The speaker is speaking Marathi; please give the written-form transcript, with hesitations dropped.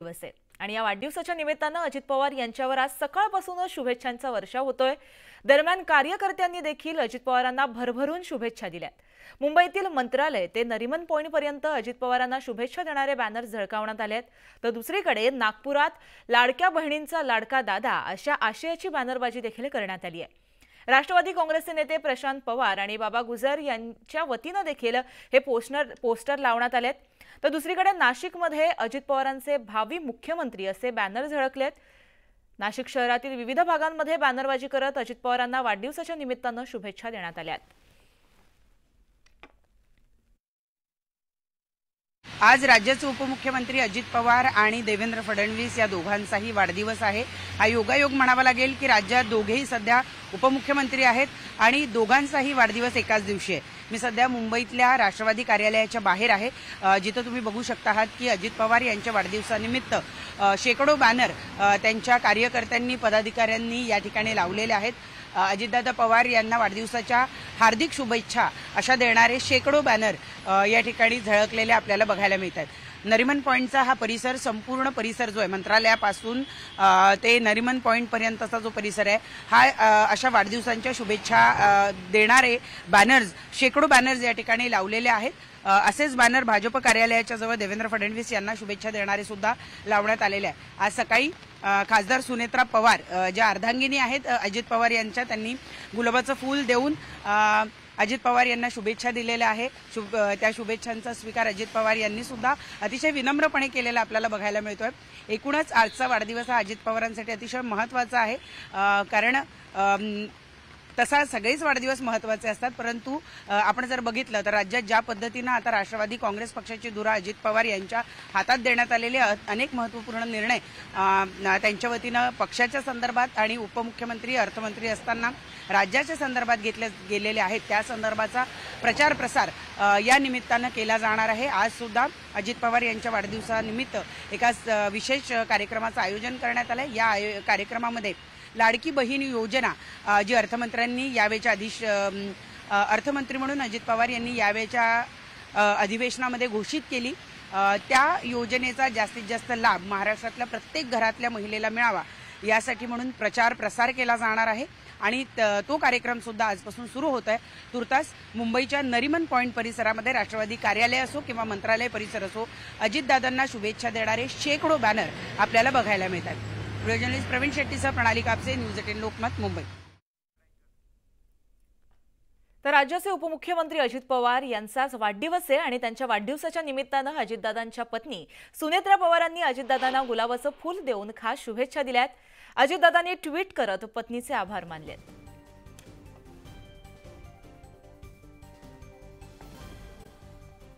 वाढदिवस आहे आणि या वाढदिवसाच्या निमित्तानं अजित पवार यांच्यावर आज सकाळपासूनच शुभेच्छांचा वर्षाव होतोय। दरम्यान कार्यकर्त्यांनी देखील अजित पवारांना भरभरून शुभेच्छा दिल्यात। मुंबईतील मंत्रालय ते नरिमन पॉइंट पर्यंत अजित पवारांना शुभेच्छा देणारे बॅनर झळकावण्यात आलेत। तर दुसरीकडे नागपुरात लाडक्या बहिणींचा लाडका दादा अशा आशयाची बॅनरबाजी देखील करण्यात आली आहे। राष्ट्रवादी काँग्रेसचे नेते प्रशांत पवार आणि बाबा गुजर यांच्या वतीने देखील हे पोस्टर लावण्यात आलेत। तर दुसरीकडे नाशिकमध्ये अजित पवारांचे भावी मुख्यमंत्री असे बॅनर झळकलेत। नाशिक शहरातील विविध भागांमध्ये बॅनरबाजी करत अजित पवारांना वाढदिवसाच्या निमित्तानं शुभेच्छा देण्यात आल्यात। आज राज्याचे उपमुख्यमंत्री अजित पवार आणि देवेंद्र फडणवीस या दोघांचाही वाढदिवस आहे। हा योगायोग म्हणावा लागेल की राज्यात दोघेही सध्या उपमुख्यमंत्री आहेत आणि दोघांचाही वाढदिवस एकाच दिवशी आहे। मी सध्या मुंबईतल्या राष्ट्रवादी कार्यालयाच्या बाहेर आहे, जिथे तुम्ही बघू शकता आहात की अजित पवार यांच्या वाढदिवसानिमित्त शेकडो बॅनर त्यांच्या कार्यकर्त्यांनी पदाधिकाऱ्यांनी या ठिकाणी लावलेले आहेत। अजितदादा पवार यांना वाढदिवसाच्या हार्दिक शुभेच्छा अशा देणारे शेकडो बॅनर या ठिकाणी झळकलेले आपल्याला बघायला मिळतात। नरिमन पॉइंटचा हा परिसर, संपूर्ण परिसर जो आहे मंत्रालयापासून ते नरिमन पॉइंट पर्यंतचा जो परिसर आहे हा अशा वाढदिवसांच्या शुभेच्छा देणारे बॅनर्स, शेकडो बॅनर्स या ठिकाणी लावलेले आहेत। असेच बॅनर भाजप कार्यालयाच्या जवळ देवेंद्र फडणवीस यांना शुभेच्छा देणारे सुद्धा लावण्यात आलेले आहे। आज सकाळी खासदार सुनेत्रा पवार ज्या अर्धांगिनी आहेत अजित पवार यांच्या, त्यांनी गुलाबाचं फूल देऊन अजित पवार यांना शुभेच्छा दिलेल्या आहे। त्या शुभेच्छांचा स्वीकार अजित पवार यांनी सुद्धा अतिशय विनम्रपणे केलेला आपल्याला बघायला मिळतोय। एकूणच आजचा वाढदिवस हा अजित पवारांसाठी अतिशय महत्त्वाचा आहे, कारण तसा सगळेच वाढदिवस महत्त्वाचे असतात, परंतु आपण जर बघितलं तर राज्यात ज्या पद्धतीनं आता राष्ट्रवादी काँग्रेस पक्षाची धुरा अजित पवार यांच्या हातात देण्यात आलेले अनेक महत्त्वपूर्ण निर्णय त्यांच्या वतीनं पक्षाच्या संदर्भात आणि उपमुख्यमंत्री अर्थमंत्री असताना राज्याच्या संदर्भात घेतले गेलेले आहेत, त्या संदर्भाचा प्रचार प्रसार या निमित्तानं केला जाणार आहे। आज सुद्धा अजित पवार यांच्या वाढदिवसानिमित्त एका विशेष कार्यक्रमाचं आयोजन करण्यात आलं। या कार्यक्रमामध्ये लाडकी बहीण योजना जी अर्थमंत्र्यांनी यावेळच्या अर्थमंत्री म्हणून अजित पवार यांनी यावेळच्या अधिवेशनामध्ये घोषित केली, त्या योजनेचा जास्तीत जास्त लाभ महाराष्ट्रातल्या प्रत्येक घरातल्या महिलेला मिळावा यासाठी म्हणून प्रचार प्रसार केला जाणार आहे आणि तो कार्यक्रम सुद्धा आजपासून सुरू होत आहे। तुर्तास मुंबईच्या नरिमन पॉइंट परिसरामध्ये राष्ट्रवादी कार्यालय असो किंवा मंत्रालय परिसर असो, अजितदादांना शुभेच्छा देणारे शेकडो बॅनर आपल्याला बघायला मिळतात। जर्नलिस्ट प्रवीण शेट्टीसह प्रणाली कापसे, न्यूज 18 लोकमत, मुंबई। तर राज्याचे उपमुख्यमंत्री अजित पवार यांचाच वाढदिवस आहे आणि त्यांच्या वाढदिवसाच्या निमित्तानं अजितदादांच्या पत्नी सुनेत्रा पवारांनी अजितदादांना गुलाबाचं फूल देऊन खास शुभेच्छा दिल्यात। अजितदादांनी ट्विट करत पत्नीचे आभार मानलेत।